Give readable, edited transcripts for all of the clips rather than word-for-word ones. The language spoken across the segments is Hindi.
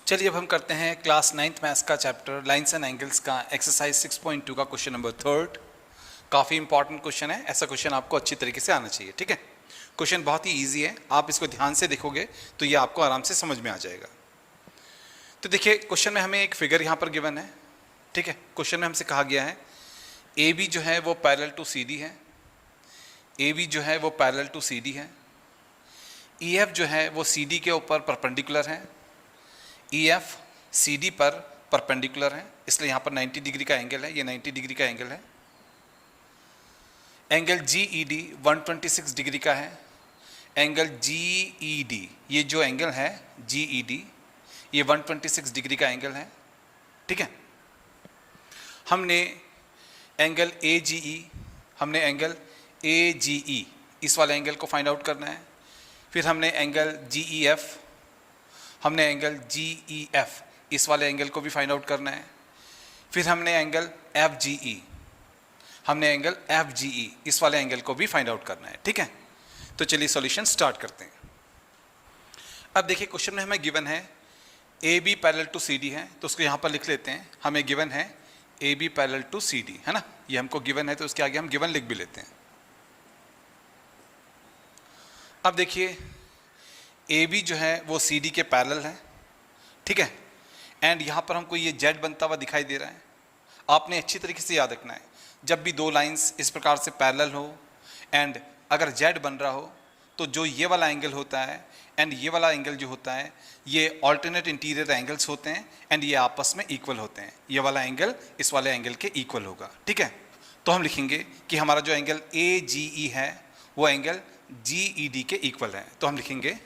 चलिए अब हम करते हैं क्लास 9th मैथ्स का चैप्टर लाइन्स एंड एंगल्स का एक्सरसाइज 6.2 का क्वेश्चन नंबर 3। काफ़ी इंपॉर्टेंट क्वेश्चन है, ऐसा क्वेश्चन आपको अच्छी तरीके से आना चाहिए। ठीक है, क्वेश्चन बहुत ही इजी है, आप इसको ध्यान से देखोगे तो ये आपको आराम से समझ में आ जाएगा। तो देखिए क्वेश्चन में हमें एक फिगर यहाँ पर गिवन है। ठीक है, क्वेश्चन में हमसे कहा गया है ए बी जो है वो पैरेलल टू सी डी है, ए बी जो है वो पैरेलल टू सी डी है, ई एफ जो है वो सी डी के ऊपर परपेंडिकुलर है, ई एफ सी डी पर परपेंडिकुलर है, इसलिए यहाँ पर 90 डिग्री का एंगल है, ये 90 डिग्री का एंगल है। Angle G E D 126 degree का है। एंगल जी ई डी, ये जो एंगल है जी ई डी, ये 126 डिग्री का एंगल है। ठीक है, हमने एंगल ए जी ई, हमने एंगल ए जी ई इस वाले एंगल को फाइंड आउट करना है। फिर हमने एंगल जी ई एफ, हमने एंगल जी ई एफ इस वाले एंगल को भी फाइंड आउट करना है। फिर हमने एंगल एफ जी ई, हमने एंगल एफ जी ई इस वाले एंगल को भी फाइंड आउट करना है। ठीक है, तो चलिए सॉल्यूशन स्टार्ट करते हैं। अब देखिए क्वेश्चन में हमें गिवन है A B parallel to C D है, तो उसको यहाँ पर लिख लेते हैं। हमें गिवन है A B parallel to C D, है ना, ये हमको गिवन है, तो उसके आगे हम गिवन लिख भी लेते हैं। अब देखिए ए बी जो है वो सी डी के पैरेलल है। ठीक है, एंड यहाँ पर हमको ये जेड बनता हुआ दिखाई दे रहा है। आपने अच्छी तरीके से याद रखना है, जब भी दो लाइंस इस प्रकार से पैरेलल हो एंड अगर जेड बन रहा हो तो जो ये वाला एंगल होता है एंड ये वाला एंगल जो होता है ये ऑल्टरनेट इंटीरियर एंगल्स होते हैं एंड ये आपस में इक्वल होते हैं। ये वाला एंगल इस वाले एंगल के इक्वल होगा। ठीक है, तो हम लिखेंगे कि हमारा जो एंगल ए जी ई है वो एंगल जी ई डी के इक्वल है। तो हम लिखेंगे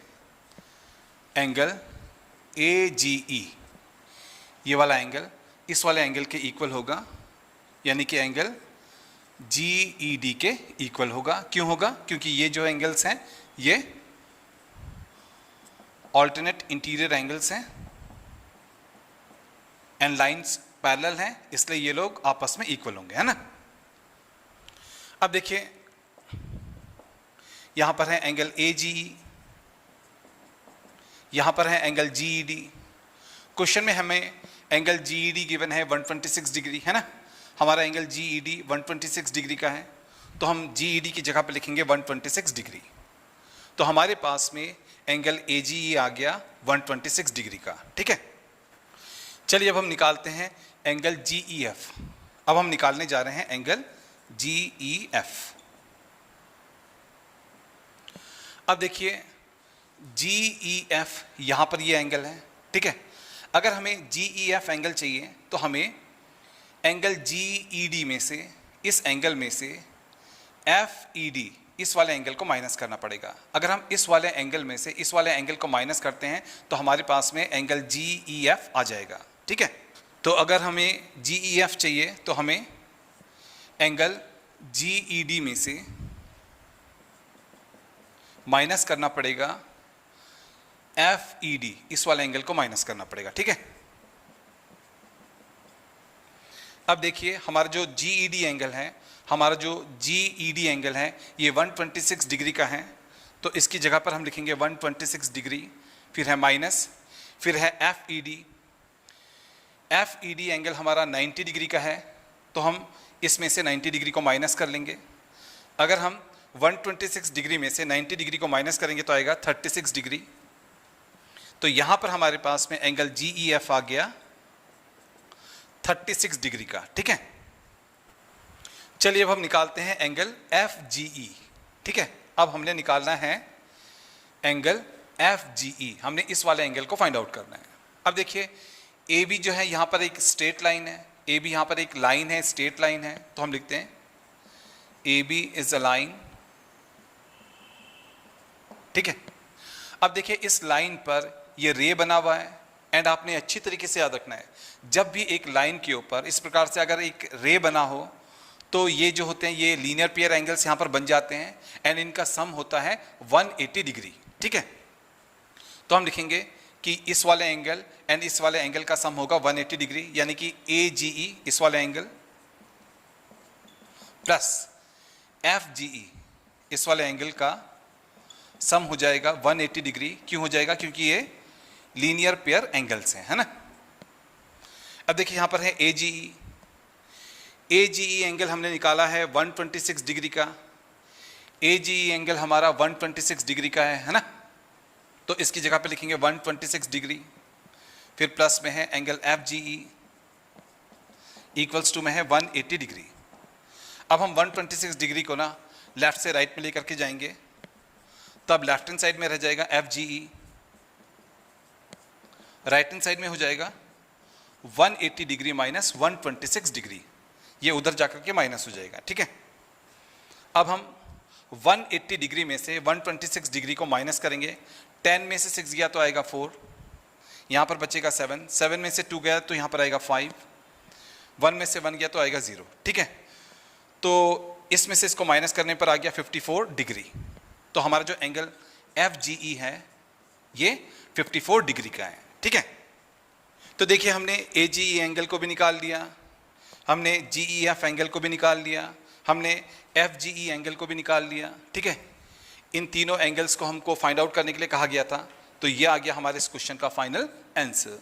एंगल ए जी ई, ये वाला एंगल इस वाले एंगल के इक्वल होगा, यानी कि एंगल जी ई डी के इक्वल होगा। क्यों होगा? क्योंकि ये जो एंगल्स हैं ये ऑल्टरनेट इंटीरियर एंगल्स हैं एंड लाइंस पैरेलल हैं, इसलिए ये लोग आपस में इक्वल होंगे, है ना। अब देखिए यहां पर है एंगल ए जी ई, यहां पर है angle G E D. Question में हमें angle G E D given है 126 डिग्री, है ना। हमारा angle G E D 126 degree का है, तो हम जी ई डी की जगह पे लिखेंगे 126 डिग्री। तो हमारे पास में एंगल ए जी ई आ गया 126 डिग्री का। ठीक है, चलिए अब हम निकालते हैं एंगल जी ई एफ। अब हम निकालने जा रहे हैं एंगल जी ई एफ। अब देखिए जी ई एफ यहाँ पर ये एंगल है। ठीक है, अगर हमें जी ई एफ एंगल चाहिए तो हमें एंगल जी ई डी में से, इस एंगल में से एफ ई डी इस वाले एंगल को माइनस करना पड़ेगा। अगर हम इस वाले एंगल में से इस वाले एंगल को माइनस करते हैं तो हमारे पास में एंगल जी ई एफ आ जाएगा। ठीक है, तो अगर हमें जी ई एफ चाहिए तो हमें एंगल जी ई डी में से माइनस करना पड़ेगा एफ ई डी, इस वाले एंगल को माइनस करना पड़ेगा। ठीक है, अब देखिए हमारा जो जी ई डी एंगल है, हमारा जो जी ई डी एंगल है ये 126 डिग्री का है, तो इसकी जगह पर हम लिखेंगे 126 डिग्री, फिर है माइनस, फिर है F E D. F E D angle हमारा 90 डिग्री का है, तो हम इसमें से 90 डिग्री को माइनस कर लेंगे। अगर हम 126 डिग्री में से 90 डिग्री को माइनस करेंगे तो आएगा 36 डिग्री। तो यहाँ पर हमारे पास में एंगल जी ई एफ आ गया 36 डिग्री का। ठीक है, चलिए अब हम निकालते हैं एंगल एफ जी ई। ठीक है, अब हमने निकालना है एंगल एफ जी ई, हमने इस वाले एंगल को फाइंड आउट करना है। अब देखिए ए बी जो है यहाँ पर एक स्ट्रेट लाइन है, ए बी यहाँ पर एक लाइन है, स्ट्रेट लाइन है, तो हम लिखते हैं A B is a line. ठीक है, अब देखिए इस लाइन पर ये रे बना हुआ है एंड आपने अच्छी तरीके से याद रखना है, जब भी एक लाइन के ऊपर इस प्रकार से अगर एक रे बना हो तो ये जो होते हैं ये लीनियर पेयर एंगल्स यहाँ पर बन जाते हैं एंड इनका सम होता है 180 डिग्री। ठीक है, तो हम लिखेंगे कि इस वाले एंगल एंड इस वाले एंगल का सम होगा 180 डिग्री, यानी कि ए जी ई इस वाले एंगल प्लस एफ जी ई इस वाले एंगल का सम हो जाएगा 180 डिग्री। क्यों हो जाएगा? क्योंकि ये लीनियर पेयर एंगल्स हैं, है ना। अब देखिए यहाँ पर है AGE। AGE एंगल हमने निकाला है 126 डिग्री का। AGE एंगल हमारा 126 डिग्री का है ना। तो इसकी जगह पे लिखेंगे 126 डिग्री, फिर प्लस में है एंगल FGE इक्वल्स टू में है 180 डिग्री। अब हम 126 डिग्री को ना लेफ्ट से राइट में लेकर के जाएंगे, तब लेफ्ट हैंड साइड में रह जाएगा FGE, राइट हैंड साइड में हो जाएगा 180 डिग्री माइनस 126 डिग्री, ये उधर जाकर के माइनस हो जाएगा, ठीक है। अब हम 180 डिग्री में से 126 डिग्री को माइनस करेंगे। 10 में से 6 गया तो आएगा 4, यहाँ पर बचेगा 7, 7 में से 2 गया तो यहाँ पर आएगा 5, 1 में से 1 गया तो आएगा 0, ठीक है। तो इसमें से इसको माइनस करने पर आ गया 54 डिग्री। तो हमारा जो एंगल FGE है ये 54 डिग्री का है, ठीक है। तो देखिए हमने AGE एंगल को भी निकाल लिया, हमने GEF एंगल को भी निकाल लिया, हमने FGE एंगल को भी निकाल लिया, ठीक है। इन तीनों एंगल्स को हमको फाइंड आउट करने के लिए कहा गया था। तो ये आ गया हमारे इस क्वेश्चन का फाइनल आंसर।